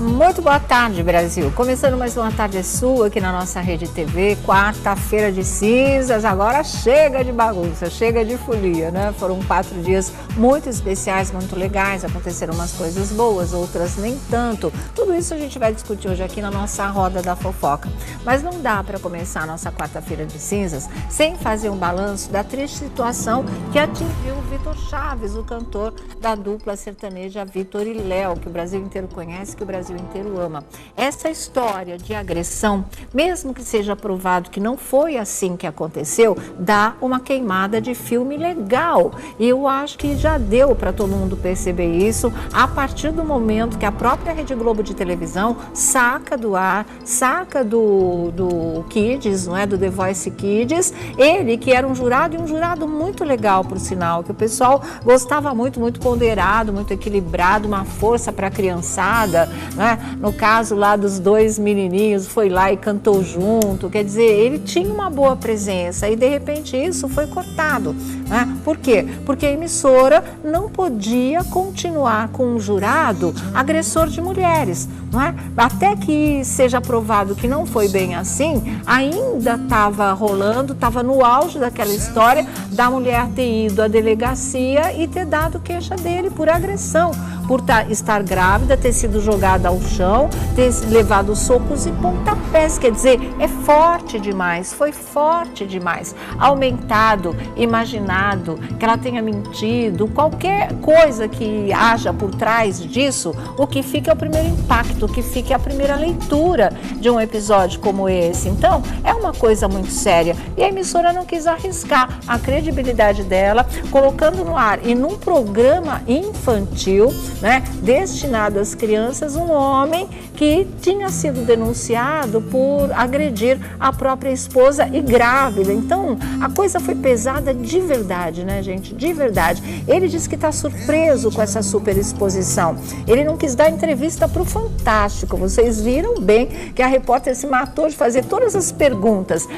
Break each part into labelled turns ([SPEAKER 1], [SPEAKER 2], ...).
[SPEAKER 1] Muito boa tarde, Brasil. Começando mais uma tarde sua aqui na nossa Rede TV, quarta-feira de cinzas. Agora chega de bagunça, chega de folia, né? Foram 4 dias muito especiais, muito legais. Aconteceram umas coisas boas, outras nem tanto. Tudo isso a gente vai discutir hoje aqui na nossa Roda da Fofoca. Mas não dá para começar a nossa quarta-feira de cinzas sem fazer um balanço da triste situação que atingiu o Vitor Chaves, o cantor da dupla sertaneja Vitor e Léo, que o Brasil inteiro conhece, que o Brasil inteiro ama. Essa história de agressão, mesmo que seja provado que não foi assim que aconteceu, dá uma queimada de filme legal. E eu acho que já deu para todo mundo perceber isso a partir do momento que a própria Rede Globo de televisão saca do ar, saca do Kids, não é? Do The Voice Kids, ele que era um jurado, e um jurado muito legal, por sinal, que o pessoal gostava muito, muito ponderado, muito equilibrado, uma força para a criançada, né? No caso lá dos 2 menininhos, foi lá e cantou junto, quer dizer, ele tinha uma boa presença e de repente isso foi cortado, né? Por quê? Porque a emissora não podia continuar com um jurado agressor de mulheres, não é? Até que seja provado que não foi bem assim, ainda estava rolando, estava no auge daquela história da mulher ter ido à delegacia e ter dado queixa dele por agressão, por estar grávida, ter sido jogada ao chão, ter levado socos e pontapés, quer dizer, é forte demais, foi forte demais, aumentado, imaginado, que ela tenha mentido, qualquer coisa que haja por trás disso, o que fica é o primeiro impacto, o que fica é a primeira leitura de um episódio como esse. Então, é uma coisa muito séria e a emissora não quis arriscar a credibilidade dela, colocando no ar e num programa infantil, né, destinado às crianças, um homem que tinha sido denunciado por agredir a própria esposa e grávida. Então, a coisa foi pesada de verdade, né, gente? De verdade. Ele disse que está surpreso com essa super exposição. Ele não quis dar entrevista para o Fantástico. Vocês viram bem que a repórter se matou de fazer todas as perguntas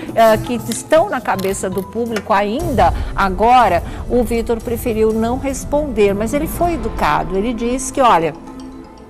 [SPEAKER 1] que estão na cabeça do público ainda. Agora, o Vitor preferiu não responder, mas ele foi educado. Ele disse que, olha,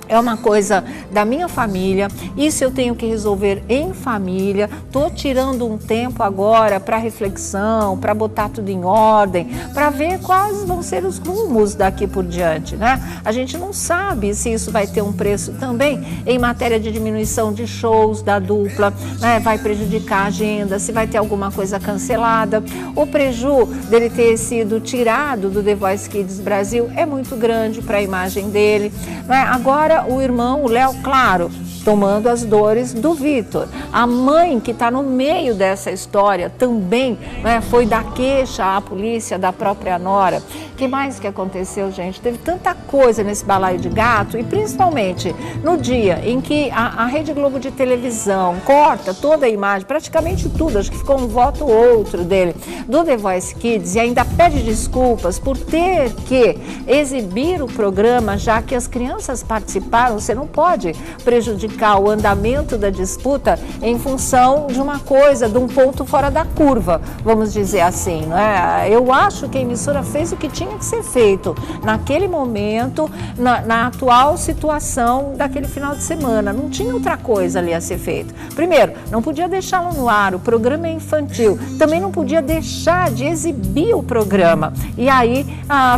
[SPEAKER 1] é uma coisa da minha família, isso eu tenho que resolver em família, estou tirando um tempo agora para reflexão, para botar tudo em ordem, para ver quais vão ser os rumos daqui por diante, né? A gente não sabe se isso vai ter um preço também em matéria de diminuição de shows da dupla, né? Vai prejudicar a agenda, se vai ter alguma coisa cancelada. O preju dele ter sido tirado do The Voice Kids Brasil é muito grande para a imagem dele, né? Agora, o irmão, o Léo, claro, tomando as dores do Vitor. A mãe que está no meio dessa história também, né, foi dar queixa à polícia da própria nora. O que mais que aconteceu, gente? Teve tanta coisa nesse balaio de gato e principalmente no dia em que a Rede Globo de televisão corta toda a imagem, praticamente tudo, acho que ficou um voto ou outro dele, do The Voice Kids, e ainda pede desculpas por ter que exibir o programa, já que as crianças participaram. Você não pode prejudicar o andamento da disputa em função de uma coisa, de um ponto fora da curva, vamos dizer assim, não é? Eu acho que a emissora fez o que tinha que ser feito naquele momento, na atual situação daquele final de semana. Não tinha outra coisa ali a ser feito. Primeiro, não podia deixá-lo no ar, o programa é infantil. Também não podia deixar de exibir o programa. E aí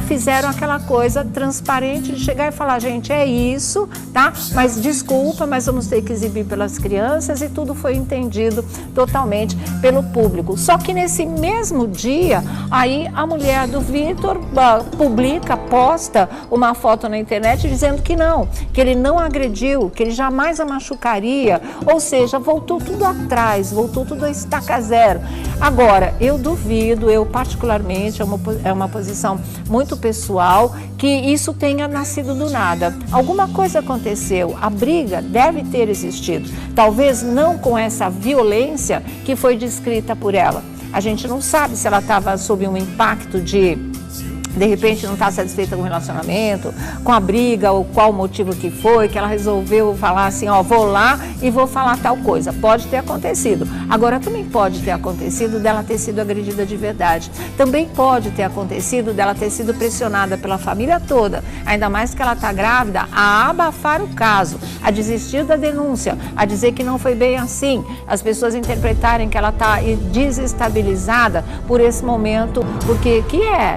[SPEAKER 1] fizeram aquela coisa transparente de chegar e falar, gente, é isso, tá? Mas desculpa, mas vamos ter que exibir pelas crianças, e tudo foi entendido totalmente pelo público. Só que nesse mesmo dia, aí a mulher do Vitor publica, posta uma foto na internet dizendo que não, que ele não agrediu, que ele jamais a machucaria, ou seja, voltou tudo atrás, voltou tudo a estaca zero. Agora, eu duvido, eu particularmente, é uma posição muito pessoal, que isso tenha nascido do nada. Alguma coisa aconteceu, a briga deve ter existido, talvez não com essa violência que foi descrita por ela. A gente não sabe se ela estava sob um impacto de de repente não está satisfeita com o relacionamento, com a briga ou qual o motivo que foi, que ela resolveu falar assim, ó, vou lá e vou falar tal coisa. Pode ter acontecido. Agora, também pode ter acontecido dela ter sido agredida de verdade. Também pode ter acontecido dela ter sido pressionada pela família toda, ainda mais que ela está grávida, a abafar o caso, a desistir da denúncia, a dizer que não foi bem assim, as pessoas interpretarem que ela está desestabilizada por esse momento, porque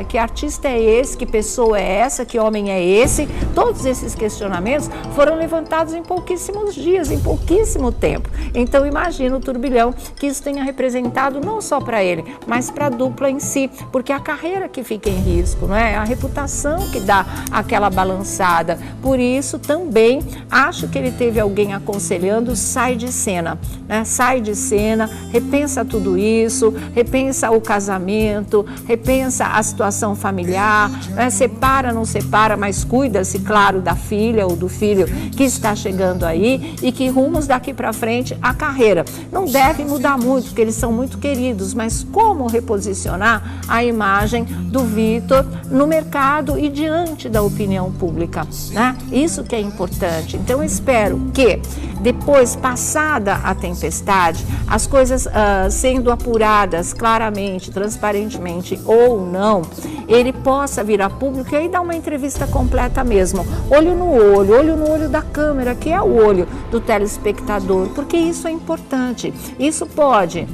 [SPEAKER 1] que artista é esse, que pessoa é essa, que homem é esse? Todos esses questionamentos foram levantados em pouquíssimos dias, em pouquíssimo tempo. Então imagina o turbilhão que isso tenha representado não só para ele, mas para a dupla em si, porque é a carreira que fica em risco, não é? A reputação que dá aquela balançada. Por isso também acho que ele teve alguém aconselhando, sai de cena, né? Sai de cena, repensa tudo isso, repensa o casamento, repensa a situação familiar, né? Separa, não separa, mas cuida-se, claro, da filha ou do filho que está chegando aí e que rumos daqui para frente a carreira. Não deve mudar muito, porque eles são muito queridos, mas como reposicionar a imagem do Vitor no mercado e diante da opinião pública, né? Isso que é importante. Então eu espero que depois, passada a tempestade, as coisas sendo apuradas claramente, transparentemente ou não, ele possa vir a público e aí dar uma entrevista completa mesmo, olho no olho da câmera, que é o olho do telespectador, porque isso é importante, isso pode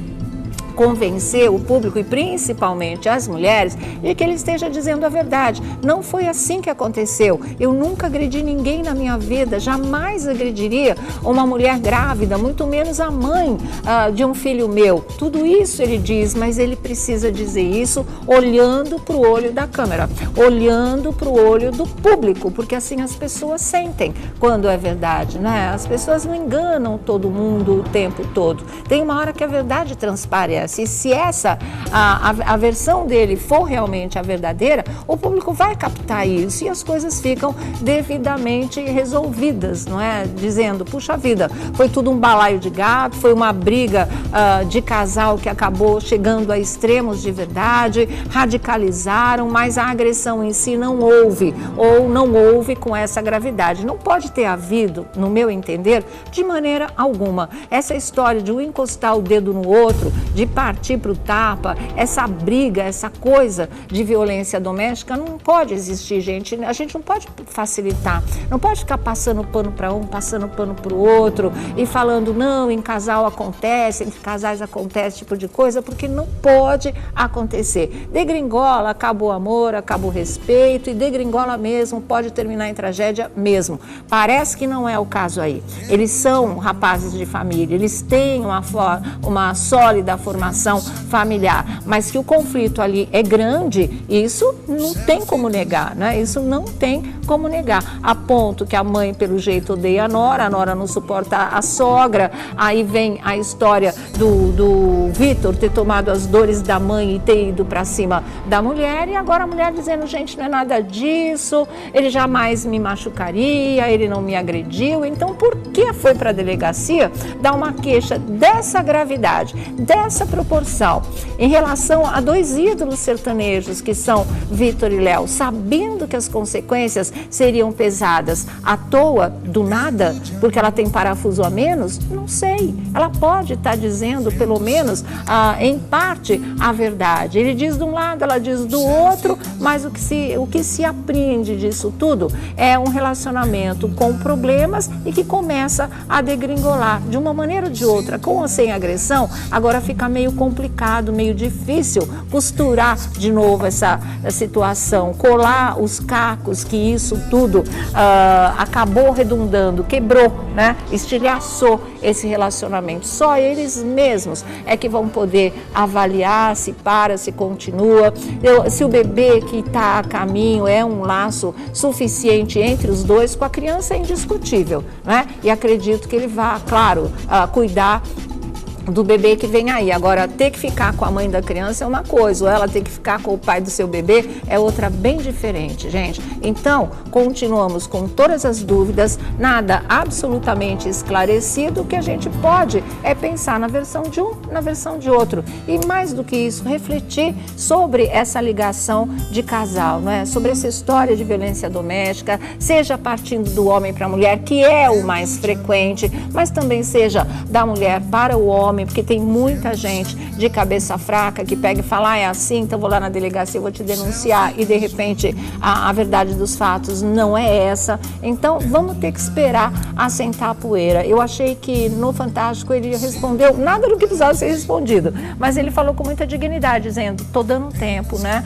[SPEAKER 1] convencer o público e principalmente as mulheres de que ele esteja dizendo a verdade. Não foi assim que aconteceu. Eu nunca agredi ninguém na minha vida, jamais agrediria uma mulher grávida, muito menos a mãe de um filho meu. Tudo isso ele diz, mas ele precisa dizer isso olhando para o olho da câmera, olhando para o olho do público, porque assim as pessoas sentem quando é verdade, né? As pessoas não enganam todo mundo o tempo todo. Tem uma hora que a verdade transparece. E se essa, a versão dele for realmente a verdadeira, o público vai captar isso e as coisas ficam devidamente resolvidas, não é? Dizendo, puxa vida, foi tudo um balaio de gato, foi uma briga de casal que acabou chegando a extremos de verdade, radicalizaram, mas a agressão em si não houve, ou não houve com essa gravidade. Não pode ter havido, no meu entender, de maneira alguma. Essa história de um encostar o dedo no outro, de partir para o tapa, essa briga, essa coisa de violência doméstica não pode existir, gente. A gente não pode facilitar, não pode ficar passando pano para um, passando pano para o outro e falando, não, em casal acontece, entre casais acontece esse tipo de coisa, porque não pode acontecer. Degringola, acabou o amor, acabou o respeito e degringola mesmo, pode terminar em tragédia mesmo. Parece que não é o caso aí. Eles são rapazes de família, eles têm uma sólida formação familiar, mas que o conflito ali é grande, isso não tem como negar, né? Isso não tem como negar, a ponto que a mãe pelo jeito odeia a Nora não suporta a sogra, aí vem a história do Vitor ter tomado as dores da mãe e ter ido para cima da mulher, e agora a mulher dizendo, gente, não é nada disso, ele jamais me machucaria, ele não me agrediu, então por que foi para a delegacia dar uma queixa dessa gravidade, dessa proporção, em relação a dois ídolos sertanejos que são Vitor e Léo, sabendo que as consequências seriam pesadas, à toa, do nada, porque ela tem parafuso a menos? Não sei, ela pode estar dizendo pelo menos em parte a verdade. Ele diz de um lado, ela diz do outro, mas o que se apreende disso tudo é um relacionamento com problemas e que começa a degringolar de uma maneira ou de outra, com ou sem agressão. Agora fica meio complicado, meio difícil costurar de novo essa situação, colar os cacos que isso tudo acabou redundando, quebrou, né? Estilhaçou esse relacionamento. Só eles mesmos é que vão poder avaliar se para, se continua, se o bebê que está a caminho é um laço suficiente entre os dois. Com a criança é indiscutível, né? E acredito que ele vá, claro, cuidar do bebê que vem aí. Agora, ter que ficar com a mãe da criança é uma coisa, ou ela ter que ficar com o pai do seu bebê é outra bem diferente, gente. Então, continuamos com todas as dúvidas, nada absolutamente esclarecido. O que a gente pode é pensar na versão de um, na versão de outro. E mais do que isso, refletir sobre essa ligação de casal, não é? Sobre essa história de violência doméstica, seja partindo do homem para a mulher, que é o mais frequente, mas também seja da mulher para o homem, porque tem muita gente de cabeça fraca que pega e fala, é assim, então vou lá na delegacia, vou te denunciar, e de repente a verdade dos fatos não é essa. Então vamos ter que esperar assentar a poeira. Eu achei que no Fantástico ele respondeu nada do que precisava ser respondido, mas ele falou com muita dignidade, dizendo, tô dando tempo, né?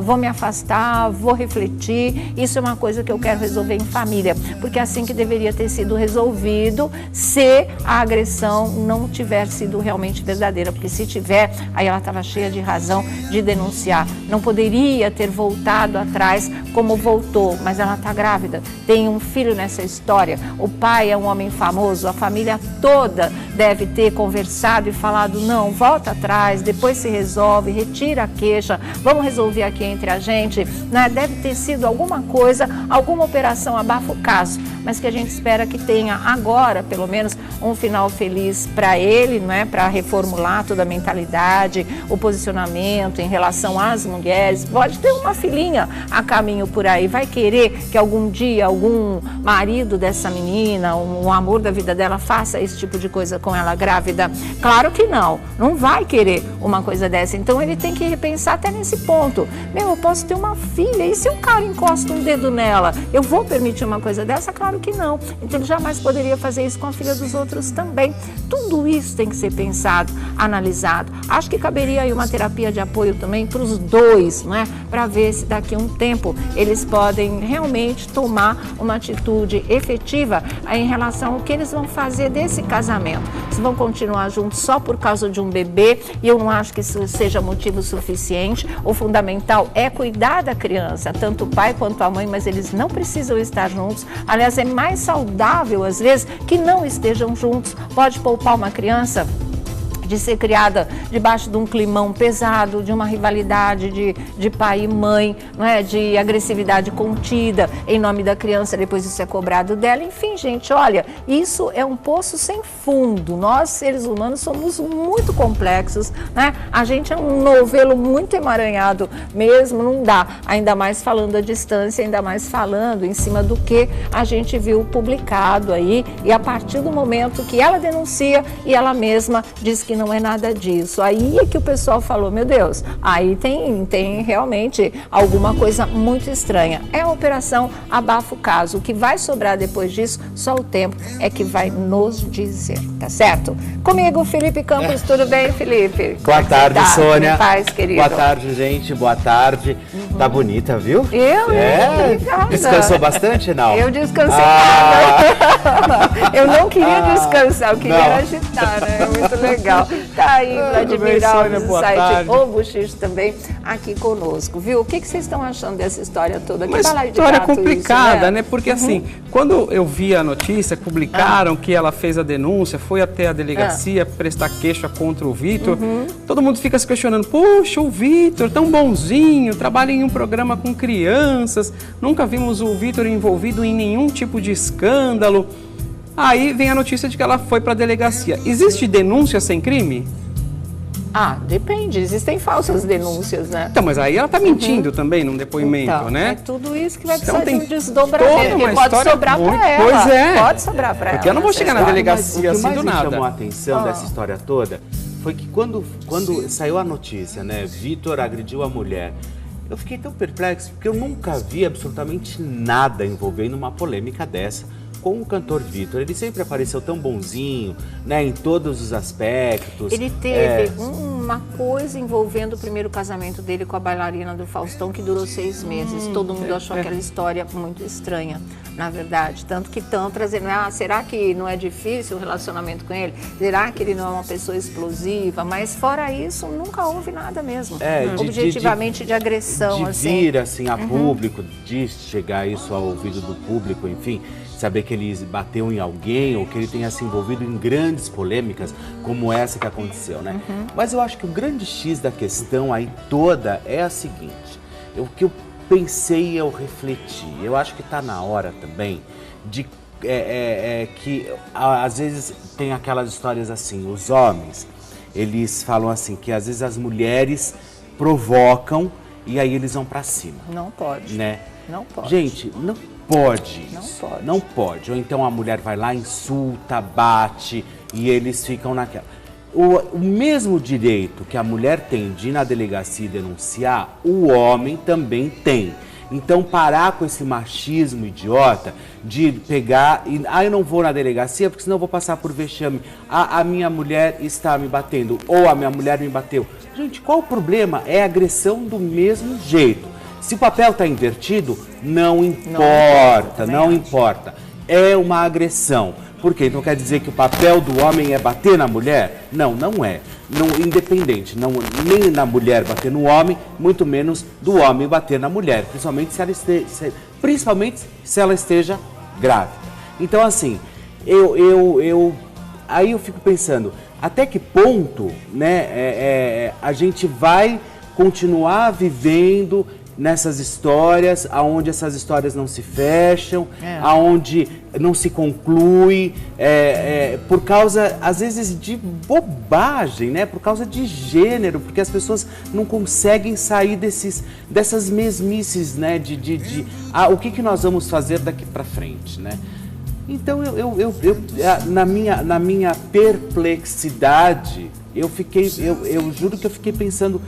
[SPEAKER 1] Vou me afastar, vou refletir, isso é uma coisa que eu quero resolver em família, porque é assim que deveria ter sido resolvido se a agressão não tiver sido realmente verdadeira, porque se tiver, aí ela estava cheia de razão de denunciar. Não poderia ter voltado atrás como voltou, mas ela está grávida, tem um filho nessa história, o pai é um homem famoso, a família toda deve ter conversado e falado, não, volta atrás, depois se resolve, retira a queixa, vamos resolver aqui entre a gente, né? Deve ter sido alguma coisa, alguma operação abafa o caso, mas que a gente espera que tenha agora, pelo menos, um final feliz para ele, não é? Para reformular toda a mentalidade, o posicionamento em relação às mulheres. Pode ter uma filhinha a caminho por aí, vai querer que algum dia algum marido dessa menina, um amor da vida dela, faça esse tipo de coisa com ela grávida? Claro que não, não vai querer uma coisa dessa. Então ele tem que repensar até nesse ponto. Meu, eu posso ter uma filha, e se um cara encosta um dedo nela, eu vou permitir uma coisa dessa? Claro que não. Então ele jamais poderia fazer isso com a filha dos outros também. Tudo isso tem que ser pensado, analisado. Acho que caberia aí uma terapia de apoio também para os dois, não é? Para ver se daqui a um tempo eles podem realmente tomar uma atitude efetiva em relação ao que eles vão fazer desse casamento. Se vão continuar juntos só por causa de um bebê, e eu não acho que isso seja motivo suficiente. O fundamental é cuidar da criança, tanto o pai quanto a mãe, mas eles não precisam estar juntos. Aliás, é mais saudável, às vezes, que não estejam juntos. Pode poupar uma criança de ser criada debaixo de um climão pesado, de uma rivalidade de pai e mãe, não é? De agressividade contida em nome da criança, depois isso é cobrado dela. Enfim, gente, olha, isso é um poço sem fundo. Nós, seres humanos, somos muito complexos, né? A gente é um novelo muito emaranhado mesmo, não dá. Ainda mais falando à distância, ainda mais falando em cima do que a gente viu publicado aí, e a partir do momento que ela denuncia e ela mesma diz que não é nada disso. Aí é que o pessoal falou, meu Deus, aí tem realmente alguma coisa muito estranha. É a operação abafa o caso. O que vai sobrar depois disso, só o tempo é que vai nos dizer, tá certo? Comigo, Felipe Campos, tudo bem, Felipe?
[SPEAKER 2] Boa tarde, Sônia.
[SPEAKER 1] Paz, querido.
[SPEAKER 2] Boa tarde, gente, boa tarde. Tá bonita, viu?
[SPEAKER 1] Obrigada.
[SPEAKER 2] Descansou bastante, não?
[SPEAKER 1] Eu descansei nada. Eu não queria descansar, eu queria agitar, né? É muito legal. Tá aí, Vladimir Alves, do site O Buchicho também aqui conosco, viu? O que vocês estão achando dessa história toda?
[SPEAKER 3] Uma história complicada, isso, né? Porque assim, quando eu vi a notícia, publicaram que ela fez a denúncia, foi até a delegacia prestar queixa contra o Vitor, todo mundo fica se questionando, poxa, o Vitor, tão bonzinho, trabalha em um programa com crianças, nunca vimos o Vitor envolvido em nenhum tipo de escândalo. Aí vem a notícia de que ela foi para a delegacia. Existe denúncia sem crime?
[SPEAKER 1] Ah, depende. Existem falsas denúncias, né?
[SPEAKER 3] Então, mas aí ela está mentindo também num depoimento,
[SPEAKER 1] então,
[SPEAKER 3] né?
[SPEAKER 1] É tudo isso que vai
[SPEAKER 3] então,
[SPEAKER 1] precisar de um desdobramento, porque pode sobrar para ela.
[SPEAKER 3] Pois é.
[SPEAKER 1] Pode sobrar para ela.
[SPEAKER 3] Porque eu não vou chegar na delegacia assim do nada. O que mais
[SPEAKER 2] me chamou a atenção dessa história toda foi que quando saiu a notícia, né? Vitor agrediu a mulher. Eu fiquei tão perplexo, porque eu nunca vi absolutamente nada envolvendo uma polêmica dessa com o cantor Vitor. Ele sempre apareceu tão bonzinho, né, em todos os aspectos.
[SPEAKER 1] Ele teve uma coisa envolvendo o primeiro casamento dele com a bailarina do Faustão, que durou 6 meses. Todo mundo achou aquela história muito estranha, na verdade. Tanto que estão trazendo, será que não é difícil o relacionamento com ele? Será que ele não é uma pessoa explosiva? Mas fora isso, nunca houve nada mesmo. Objetivamente de agressão.
[SPEAKER 2] De vir assim a público, de chegar isso ao ouvido do público, enfim. saber que ele bateu em alguém ou que ele tenha se envolvido em grandes polêmicas como essa que aconteceu, né? Mas eu acho que o grande X da questão aí toda é a seguinte, o que eu pensei e eu refleti, eu acho que está na hora também de que às vezes tem aquelas histórias assim, os homens, eles falam assim, que às vezes as mulheres provocam e aí eles vão pra cima.
[SPEAKER 1] Não pode.
[SPEAKER 2] Né?
[SPEAKER 1] Não pode.
[SPEAKER 2] Gente, não pode
[SPEAKER 1] Não
[SPEAKER 2] isso.
[SPEAKER 1] pode.
[SPEAKER 2] Não pode. Ou então a mulher vai lá, insulta, bate e eles ficam naquela. O mesmo direito que a mulher tem de ir na delegacia e denunciar, o homem também tem. Então parar com esse machismo idiota de pegar e eu não vou na delegacia porque senão eu vou passar por vexame. A minha mulher está me batendo ou a minha mulher me bateu. Gente, qual o problema? É agressão do mesmo jeito. Se o papel está invertido, não importa, não importa. É uma agressão. Por quê? Então quer dizer que o papel do homem é bater na mulher? Não, não é. Não, independente, não, nem na mulher bater no homem, muito menos do homem bater na mulher, principalmente se ela esteja grávida. Então assim, aí eu fico pensando, até que ponto, né, a gente vai continuar vivendo nessas histórias, aonde essas histórias não se fecham, aonde não se conclui, por causa, às vezes, de bobagem, né? Por causa de gênero, porque as pessoas não conseguem sair dessas mesmices, né? O que nós vamos fazer daqui para frente, né? Então, na minha perplexidade, eu juro que eu fiquei pensando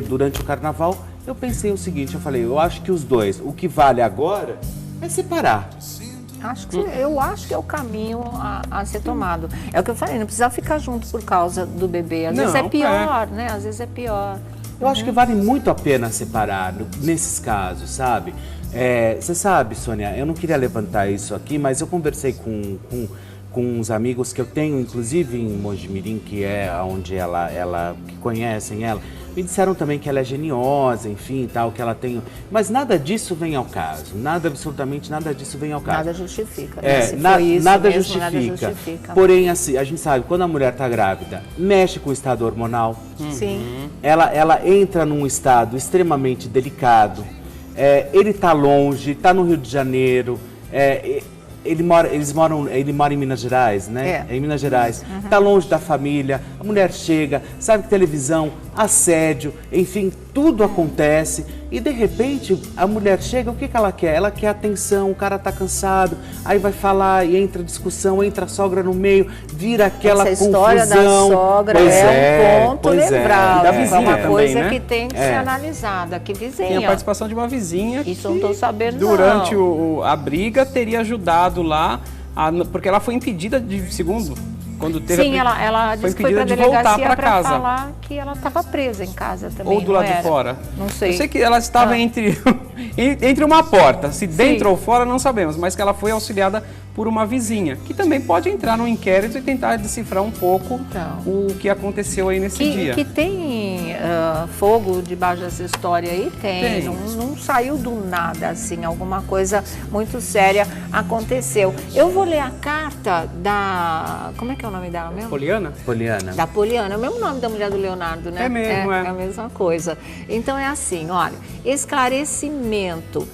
[SPEAKER 2] durante o carnaval. Eu pensei o seguinte, eu falei, eu acho que os dois, o que vale agora é separar.
[SPEAKER 1] Eu acho que é o caminho a ser tomado. É o que eu falei, não precisa ficar junto por causa do bebê. Às vezes é pior, né? Às vezes é pior.
[SPEAKER 2] Eu acho que vale muito a pena separar nesses casos, sabe? Você sabe, Sônia, eu não queria levantar isso aqui, mas eu conversei com uns amigos que eu tenho, inclusive em Mojimirim, que é onde que conhecem ela. Me disseram também que ela é geniosa, enfim, tal, que ela tem... Mas nada disso vem ao caso. Absolutamente nada disso vem ao caso.
[SPEAKER 1] Nada justifica, né?
[SPEAKER 2] Nada justifica. Porém, assim, a gente sabe, quando a mulher está grávida, mexe com o estado hormonal.
[SPEAKER 1] Sim.
[SPEAKER 2] Ela entra num estado extremamente delicado. Ele está longe, está no Rio de Janeiro. Ele mora em Minas Gerais, né? Em Minas Gerais. Está longe da família, a mulher chega, sabe que televisão, assédio, enfim, tudo acontece. E de repente a mulher chega, o que ela quer? Ela quer atenção, o cara tá cansado, aí vai falar e entra discussão, entra a sogra no meio, vira aquela confusão. Essa história da sogra
[SPEAKER 1] um ponto nevrálgico.
[SPEAKER 3] Da vizinha
[SPEAKER 1] é uma
[SPEAKER 3] também,
[SPEAKER 1] coisa
[SPEAKER 3] né?
[SPEAKER 1] que tem que ser analisada. Que vizinha?
[SPEAKER 3] Tem a participação de uma vizinha
[SPEAKER 1] Isso eu não tô sabendo,
[SPEAKER 3] durante a briga teria ajudado lá, porque ela foi impedida quando teve
[SPEAKER 1] Sim, ela disse que foi para a delegacia para falar que ela estava presa em casa também.
[SPEAKER 3] Ou do lado de fora?
[SPEAKER 1] Não sei.
[SPEAKER 3] Eu sei que ela estava entre uma porta, se dentro ou fora não sabemos, mas que ela foi auxiliada por uma vizinha, que também pode entrar no inquérito e tentar decifrar um pouco o que aconteceu aí nesse dia.
[SPEAKER 1] Que tem fogo debaixo dessa história aí? Tem. Não saiu do nada, assim, alguma coisa muito séria aconteceu. Eu vou ler a carta da... Como é que é o nome dela mesmo?
[SPEAKER 3] Poliana?
[SPEAKER 2] Poliana.
[SPEAKER 1] Da Poliana, é o mesmo nome da mulher do Leonardo, né?
[SPEAKER 3] É mesmo,
[SPEAKER 1] é a mesma coisa. Então é assim, olha, esclarecimento...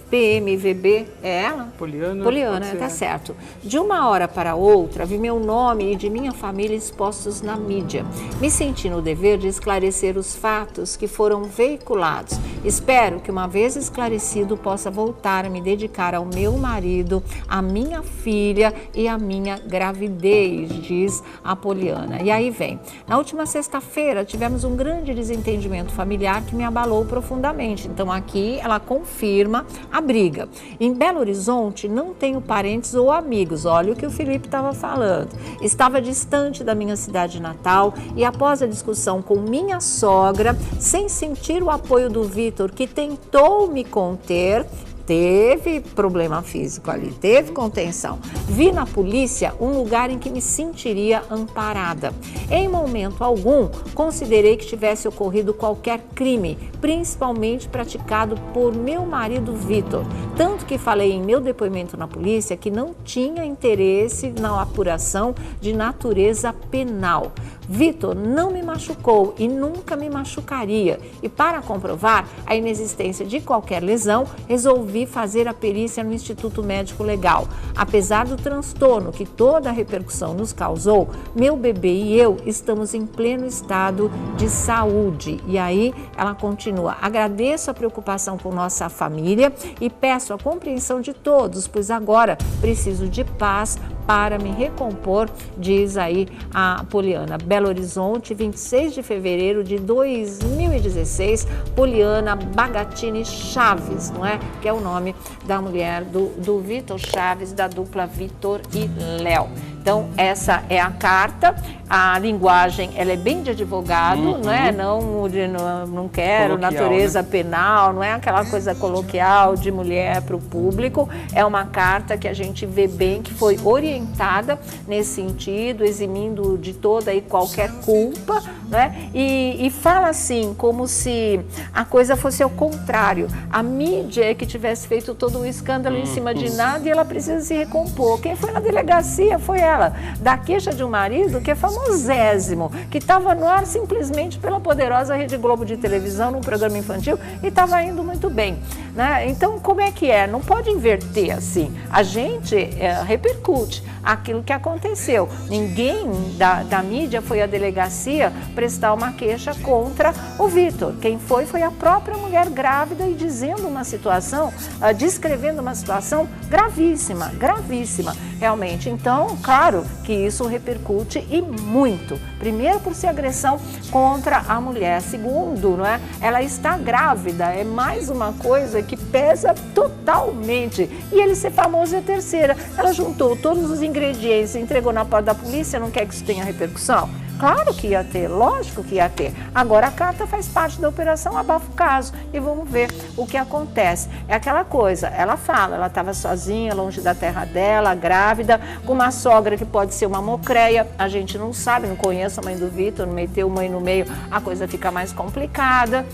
[SPEAKER 1] PMVB, é ela? Poliana, tá certo. De uma hora para outra, vi meu nome e de minha família expostos na mídia. Me senti no dever de esclarecer os fatos que foram veiculados. Espero que, uma vez esclarecido, possa voltar a me dedicar ao meu marido, à minha filha e à minha gravidez, diz a Poliana. E aí vem. Na última sexta-feira, tivemos um grande desentendimento familiar que me abalou profundamente. Então, aqui ela confirma a briga. Em Belo Horizonte, não tenho parentes ou amigos. Olha o que o Felipe estava falando. Estava distante da minha cidade natal e, após a discussão com minha sogra, sem sentir o apoio do Vitor, que tentou me conter, teve problema físico ali, teve contenção. Vi na polícia um lugar em que me sentiria amparada. Em momento algum, considerei que tivesse ocorrido qualquer crime, principalmente praticado por meu marido Vitor. Tanto que falei em meu depoimento na polícia que não tinha interesse na apuração de natureza penal. Vitor não me machucou e nunca me machucaria. E para comprovar a inexistência de qualquer lesão, resolvi fazer a perícia no Instituto Médico Legal. Apesar do transtorno que toda a repercussão nos causou, meu bebê e eu estamos em pleno estado de saúde. E aí ela continua: agradeço a preocupação com nossa família e peço a compreensão de todos, pois agora preciso de paz para me recompor, diz aí a Poliana. Belo Horizonte, 26 de fevereiro de 2016, Poliana Bagatini Chaves, não é? Que é o nome da mulher do Vitor Chaves, da dupla Vitor e Léo. Então, essa é a carta, a linguagem ela é bem de advogado, não é? Não quero coloquial, natureza, né? Penal, não é aquela coisa coloquial de mulher para o público. É uma carta que a gente vê bem que foi orientada nesse sentido, eximindo de toda e qualquer culpa, né? E fala assim, como se a coisa fosse ao contrário. A mídia é que tivesse feito todo um escândalo em cima de nada e ela precisa se recompor. Quem foi na delegacia foi ela. Da queixa de um marido que é famosésimo, que estava no ar simplesmente pela poderosa Rede Globo de televisão, num programa infantil, e estava indo muito bem, né? Então, como é que é? Não pode inverter assim. A gente repercute aquilo que aconteceu. Ninguém da mídia foi à delegacia prestar uma queixa contra o Vitor. Quem foi a própria mulher grávida e dizendo uma situação, descrevendo uma situação gravíssima, gravíssima, realmente. Então, claro que isso repercute e muito. Primeiro, por ser agressão contra a mulher. Segundo, não é? Ela está grávida, é mais uma coisa que pesa totalmente. E ele ser famoso é a terceira. Ela juntou todos os ingredientes e entregou na porta da polícia, não quer que isso tenha repercussão? Claro que ia ter, lógico que ia ter. Agora a carta faz parte da operação Abafa o Caso e vamos ver o que acontece. É aquela coisa, ela fala, ela estava sozinha, longe da terra dela, grávida, com uma sogra que pode ser uma mocreia, a gente não sabe, não conheço a mãe do Vitor, não meteu mãe no meio, a coisa fica mais complicada.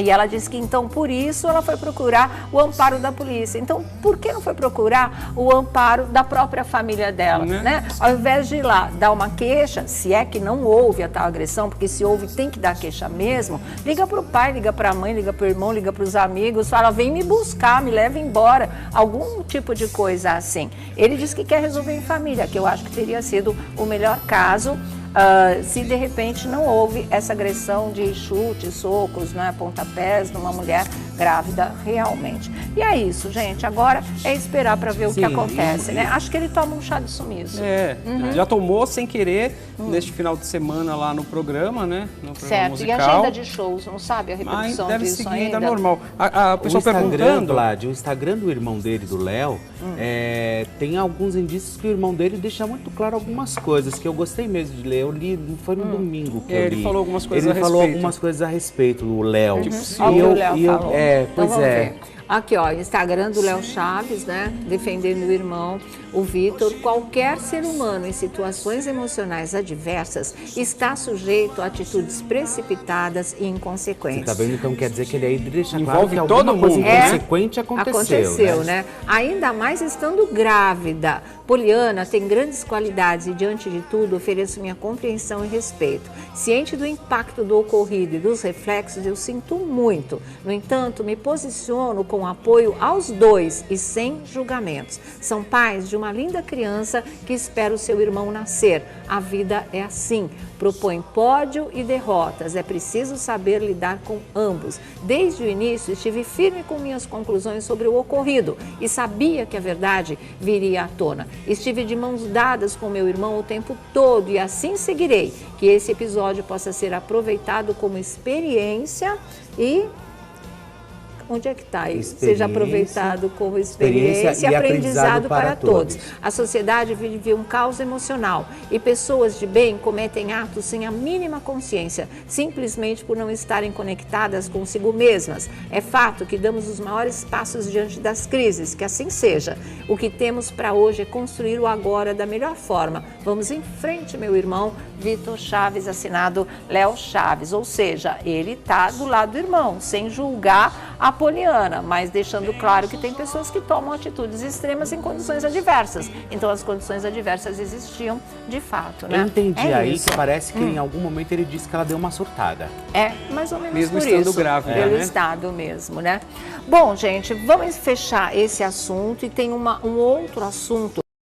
[SPEAKER 1] E ela disse que então por isso ela foi procurar o amparo da polícia. Então por que não foi procurar o amparo da própria família dela, né? Ao invés de ir lá dar uma queixa, se é que não houve a tal agressão, porque se houve tem que dar queixa mesmo, liga para o pai, liga para a mãe, liga para o irmão, liga para os amigos, fala, vem me buscar, me leva embora, algum tipo de coisa assim. Ele disse que quer resolver em família, que eu acho que teria sido o melhor caso. Se de repente não houve essa agressão de chutes, socos, né, pontapés numa mulher grávida realmente. E é isso, gente. Agora é esperar para ver o que acontece, né? Acho que ele toma um chá de sumiço.
[SPEAKER 3] Já tomou sem querer neste final de semana lá no programa, né? No programa
[SPEAKER 1] certo.
[SPEAKER 3] musical.
[SPEAKER 1] E a agenda de shows, não sabe a repercussão
[SPEAKER 3] deve
[SPEAKER 1] disso
[SPEAKER 3] seguir
[SPEAKER 1] ainda?
[SPEAKER 3] normal. A pessoa perguntando...
[SPEAKER 2] o Instagram do irmão dele, do Léo, tem alguns indícios que o irmão dele deixa muito claro algumas coisas que eu gostei mesmo de ler. Eu li, foi no domingo que eu li.
[SPEAKER 3] Ele falou algumas coisas
[SPEAKER 2] a respeito. Ele falou algumas coisas a respeito, o Léo.
[SPEAKER 1] Olha o Léo falou.
[SPEAKER 2] Pois
[SPEAKER 1] então,
[SPEAKER 2] é.
[SPEAKER 1] Aqui, ó, Instagram do Léo Chaves, né? Defendendo o irmão, o Vitor. Qualquer ser humano em situações emocionais adversas está sujeito a atitudes precipitadas e inconsequentes.
[SPEAKER 2] Você tá vendo? Então quer dizer que ele aí deixa
[SPEAKER 3] envolve
[SPEAKER 2] claro que
[SPEAKER 3] todo
[SPEAKER 2] alguma coisa
[SPEAKER 3] mundo.
[SPEAKER 2] inconsequente aconteceu,
[SPEAKER 1] né? Ainda mais estando grávida. Poliana tem grandes qualidades e, diante de tudo, ofereço minha compreensão e respeito. Ciente do impacto do ocorrido e dos reflexos, eu sinto muito. No entanto, me posiciono com apoio aos dois e sem julgamentos. São pais de uma linda criança que espera o seu irmão nascer. A vida é assim. Propõe pódio e derrotas. É preciso saber lidar com ambos. Desde o início, estive firme com minhas conclusões sobre o ocorrido e sabia que a verdade viria à tona. Estive de mãos dadas com meu irmão o tempo todo e assim seguirei. Que esse episódio possa ser aproveitado como experiência e onde é que está isso? Seja aproveitado como experiência e aprendizado para todos. A sociedade vive um caos emocional e pessoas de bem cometem atos sem a mínima consciência, simplesmente por não estarem conectadas consigo mesmas. É fato que damos os maiores passos diante das crises, que assim seja. O que temos para hoje é construir o agora da melhor forma. Vamos em frente, meu irmão. Vitor Chaves, assinado Léo Chaves, ou seja, ele está do lado do irmão, sem julgar a Poliana, mas deixando claro que tem pessoas que tomam atitudes extremas em condições adversas. Então as condições adversas existiam de fato, né?
[SPEAKER 2] Eu entendi aí que parece que em algum momento ele disse que ela deu uma surtada.
[SPEAKER 1] É, mais ou menos
[SPEAKER 3] mesmo
[SPEAKER 1] por
[SPEAKER 3] estando
[SPEAKER 1] isso.
[SPEAKER 3] grávida,
[SPEAKER 1] Pelo
[SPEAKER 3] né?
[SPEAKER 1] estado mesmo, né? Bom, gente, vamos fechar esse assunto e tem um outro assunto